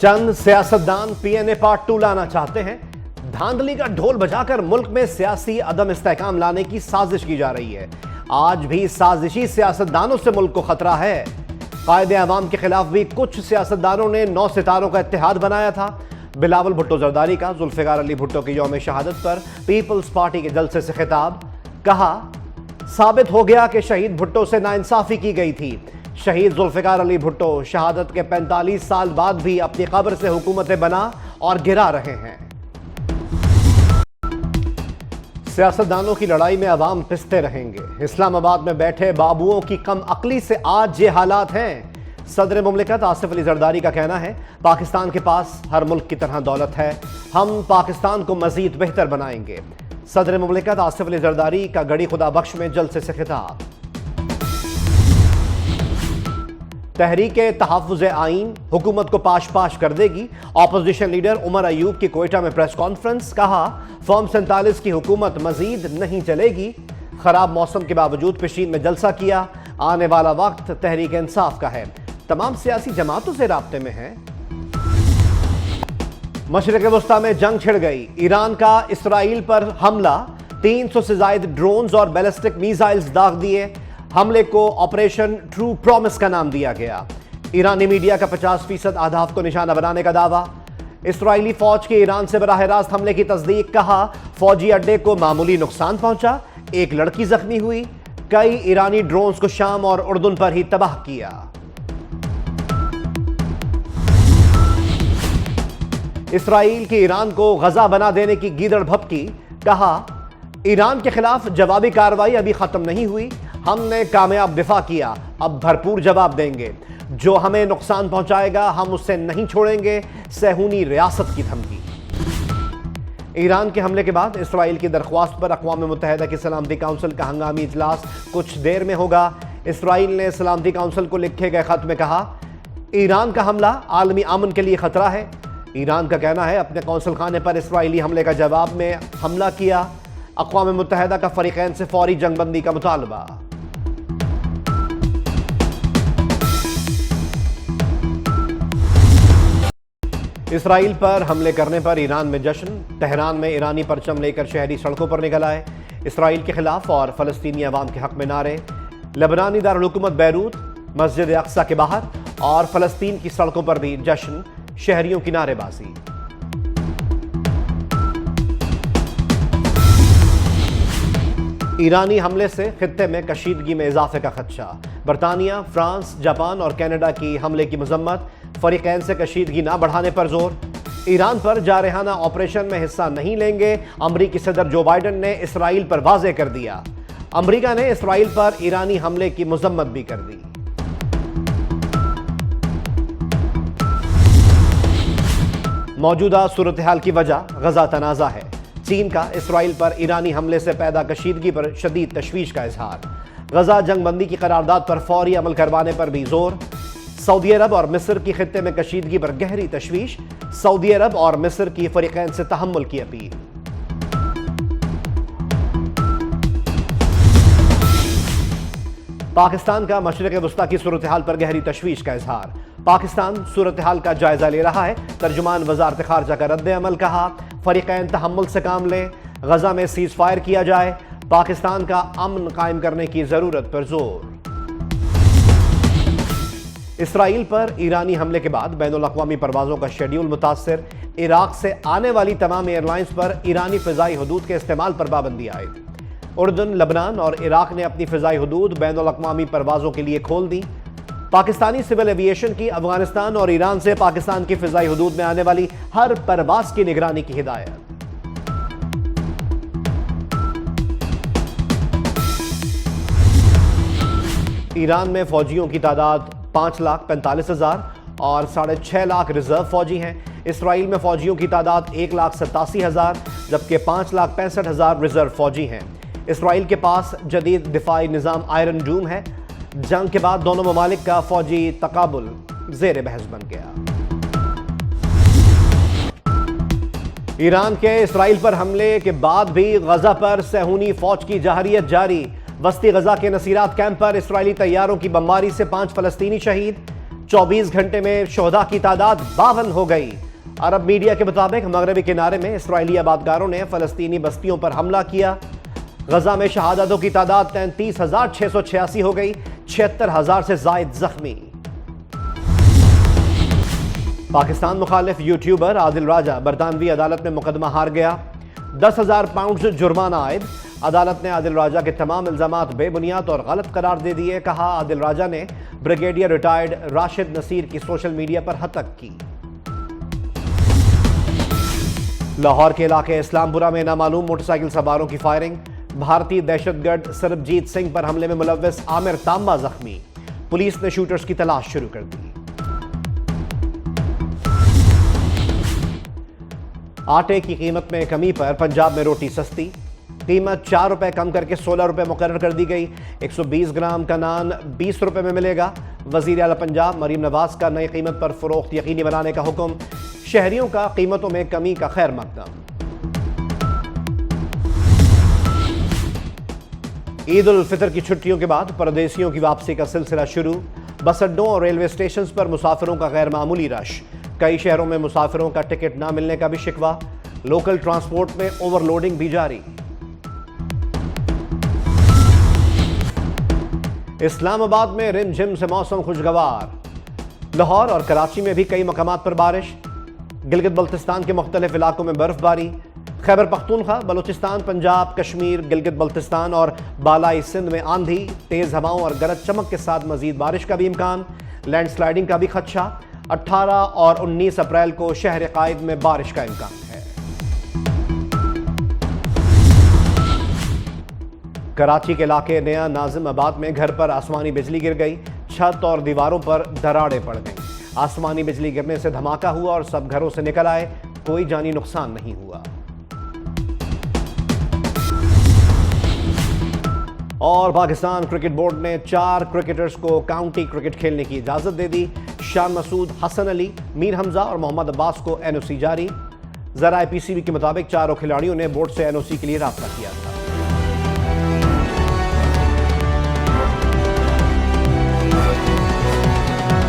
चंद सियासतदान PNA part 2 लाना चाहते हैं। धांधली का ढोल बजाकर मुल्क में सियासी अदम इस्तेहकाम लाने की साजिश की जा रही है। आज भी साजिशी सियासतदानों से मुल्क को खतरा है। कायदे अवाम के खिलाफ भी कुछ सियासतदानों ने 9 सितारों का इत्तेहाद बनाया था। बिलावल भुट्टो जरदारी का जुल्फिकार अली भुट्टो की यौम शहादत पर पीपल्स पार्टी के जलसे से खिताब। कहा, साबित हो गया कि शहीद भुट्टो से नाइंसाफी की गई थी। शहीद जुल्फिकार अली भुट्टो शहादत के 45 साल बाद भी अपनी कब्र से हुकूमतें बना और गिरा रहे हैं। सियासतदानों की लड़ाई में अवाम पिसते रहेंगे। इस्लामाबाद में बैठे बाबुओं की कम अकली से आज ये हालात हैं। सदर मुमलिकत आसिफ अली जरदारी का कहना है, पाकिस्तान के पास हर मुल्क की तरह दौलत है, हम पाकिस्तान को मजीद बेहतर बनाएंगे। सदर मुमलिकत आसिफ अली जरदारी का गड़ी खुदा बख्श में जलसे से खिताब। तहरीके तहफ़्फ़ुज़ आइन हुकूमत को पाश पाश कर देगी। ऑपोजिशन लीडर उमर अयूब की कोयटा में प्रेस कॉन्फ्रेंस। कहा, फॉर्म 47 की हुकूमत मजीद नहीं चलेगी। खराब मौसम के बावजूद पेशीन में जलसा किया। आने वाला वक्त तहरीक इंसाफ का है, तमाम सियासी जमातों से राब्ते में है। मशरिक़ वस्ता में जंग छिड़ गई। ईरान का इसराइल पर हमला, 300 से ज़ायद ड्रोन्स और बैलिस्टिक मिसाइल्स दाग दिए। हमले को ऑपरेशन ट्रू प्रॉमिस का नाम दिया गया। ईरानी मीडिया का 50% अहदाफ को निशाना बनाने का दावा। इसराइली फौज के ईरान से बराह रास्त हमले की तस्दीक। कहा, फौजी अड्डे को मामूली नुकसान पहुंचा, एक लड़की जख्मी हुई। कई ईरानी ड्रोन्स को शाम और उर्दुन पर ही तबाह किया। इसराइल की ईरान को गजा बना देने की गीदड़ भभकी। कहा, ईरान के खिलाफ जवाबी कार्रवाई अभी खत्म नहीं हुई, हमने कामयाब दिफा किया, अब भरपूर जवाब देंगे। जो हमें नुकसान पहुंचाएगा हम उससे नहीं छोड़ेंगे। सहूनी रियासत की धमकी। ईरान के हमले के बाद इसराइल की दरख्वास्त पर अक़वाम मुत्तहिदा की सलामती काउंसिल का हंगामी इजलास कुछ देर में होगा। इसराइल ने सलामती काउंसिल को लिखे गए खत में कहा, ईरान का हमला आलमी अमन के लिए खतरा है। ईरान का कहना है, अपने कौंसल खाने पर इसराइली हमले का जवाब में हमला किया। अक़वाम मुत्तहिदा का फ़रीक़ैन से फौरी जंगबंदी का मुतालबा। इसराइल पर हमले करने पर ईरान में जश्न। तेहरान में ईरानी परचम लेकर शहरी सड़कों पर निकल आए। इसराइल के खिलाफ और फ़लस्तीनी अवाम के हक में नारे। लेबनानी दारुल हुकूमत बैरूत, मस्जिद अक्सा के बाहर और फ़लस्तीन की सड़कों पर भी जश्न, शहरियों की नारेबाजी। ईरानी हमले से खित्ते में कशीदगी में इजाफे का खदशा। बरतानिया, फ्रांस, जापान और कनाडा की हमले की मजम्मत। फरीकैन से कशीदगी ना बढ़ाने पर जोर। ईरान पर जारहाना ऑपरेशन में हिस्सा नहीं लेंगे, अमरीकी सदर जो बाइडन ने इसराइल पर वाज़ेह कर दिया। अमरीका ने इसराइल पर ईरानी हमले की मजम्मत भी कर दी। मौजूदा सूरत हाल की वजह गजा तनाज़ा है। चीन का इसराइल पर ईरानी हमले से पैदा कशीदगी पर शदीद तशवीश का इजहार। गजा जंगबंदी की करारदाद पर फौरी अमल करवाने पर भी जोर। सऊदी अरब और मिस्र की खित्ते में कशीदगी पर गहरी तशवीश। सऊदी अरब और मिस्र की फरीकैन से तहम्मुल की अपील। पाकिस्तान का मशरिक़ वस्ता की सूरत हाल पर गहरी तशवीश का इजहार। पाकिस्तान सूरत हाल का जायजा ले रहा है। तर्जुमान वज़ारत ख़ारजा का रद्द अमल। कहा, फरीकैन तहम्मुल से काम लें, गजा में सीज़ फायर किया जाए, पाकिस्तान का अमन कायम करने की ज़रूरत पर जोर। इसराइल पर ईरानी हमले के बाद बैनुल अक़वामी परवाज़ों का शेड्यूल मुतासर। इराक़ से आने वाली तमाम एयरलाइंस पर ईरानी फ़िज़ाई हदूद के इस्तेमाल पर पाबंदी आयद। उर्दन, लबनान और इराक़ ने अपनी फ़िज़ाई हदूद बैनुल अक़वामी परवाज़ों के लिए खोल दी। पाकिस्तानी सिविल एविएशन की अफ़गानिस्तान और ईरान से पाकिस्तान की फ़िज़ाई हदूद में आने वाली हर परवाज़ की निगरानी की हिदायत। ईरान में फ़ौजियों की तादाद 5,45,000 और 6.5 लाख रिजर्व फ़ौजी हैं। इसराइल में फ़ौजियों की तादाद 1,87,000 जबकि 5,65,000 रिजर्व फ़ौजी हैं। इसराइल के पास जदीद दिफाई निज़ाम आयरन डूम है। जंग के बाद दोनों ममालिक का फ़ौजी तकाबुल ज़ेर बहस बन गया। ईरान के इसराइल पर हमले के बाद भी गजा पर सहूनी फ़ौज की जहरियत जारी। वस्ती गजा के नसीरात कैंप पर इसराइली तैयारों की बमबारी से 5 फ़लस्तीनी शहीद। 24 گھنٹے میں شہداء کی تعداد 52 ہو گئی۔ عرب میڈیا کے مطابق مغربی کنارے میں اسرائیلی آبادکاروں نے فلسطینی بستیوں پر حملہ کیا۔ غزہ میں شہادتوں کی تعداد 33,686 ہو گئی، 76,000 سے زائد زخمی۔ پاکستان مخالف یوٹیوبر عادل راجہ برطانوی عدالت میں مقدمہ ہار گیا۔ 10,000 پاؤنڈ جرمانہ عائد۔ عدالت نے عادل راجہ کے تمام الزامات بے بنیاد اور غلط قرار دے دیے۔ کہا عادل راجہ نے بریگیڈیئر ریٹائرڈ راشد نصیر کی سوشل میڈیا پر ہتک کی۔ لاہور کے علاقے اسلام پورہ میں نامعلوم موٹر سائیکل سواروں کی فائرنگ۔ بھارتی دہشت گرد سربجیت سنگھ پر حملے میں ملوث عامر تانبا زخمی۔ پولیس نے شوٹرز کی تلاش شروع کر دی۔ آٹے کی قیمت میں کمی پر پنجاب میں روٹی سستی۔ قیمت 4 روپے کم کر کے 16 روپے مقرر کر دی گئی۔ 120 گرام کا نان 20 روپے میں ملے گا۔ وزیر اعلیٰ پنجاب مریم نواز کا نئی قیمت پر فروخت یقینی بنانے کا حکم۔ شہریوں کا قیمتوں میں کمی کا خیر مقدم۔ عید الفطر کی چھٹیوں کے بعد پردیسیوں کی واپسی کا سلسلہ شروع۔ بس اڈوں اور ریلوے اسٹیشنز پر مسافروں کا غیر معمولی رش۔ کئی شہروں میں مسافروں کا ٹکٹ نہ ملنے کا بھی شکوہ۔ لوکل ٹرانسپورٹ میں اوور لوڈنگ بھی جاری۔ اسلام آباد میں رم جھم سے موسم خوشگوار۔ لاہور اور کراچی میں بھی کئی مقامات پر بارش۔ گلگت بلتستان کے مختلف علاقوں میں برف باری۔ خیبر پختونخوا، بلوچستان، پنجاب، کشمیر، گلگت بلتستان اور بالائی سندھ میں آندھی، تیز ہواؤں اور گرج چمک کے ساتھ مزید بارش کا بھی امکان۔ لینڈ سلائیڈنگ کا بھی خدشہ۔ 18 اور 19 اپریل کو شہر قائد میں بارش کا امکان ہے۔ کراچی کے علاقے نیا ناظم آباد میں گھر پر آسمانی بجلی گر گئی۔ چھت اور دیواروں پر دراڑیں پڑ گئیں۔ آسمانی بجلی گرنے سے دھماکہ ہوا اور سب گھروں سے نکل آئے۔ کوئی جانی نقصان نہیں ہوا۔ اور پاکستان کرکٹ بورڈ نے 4 کرکٹرز کو کاؤنٹی کرکٹ کھیلنے کی اجازت دے دی۔ شان مسعود، حسن علی، میر حمزہ اور محمد عباس کو این او سی جاری۔ ذرائع پی سی بی کے مطابق چاروں کھلاڑیوں نے بورڈ سے این او سی کے لیے رابطہ کیا تھا۔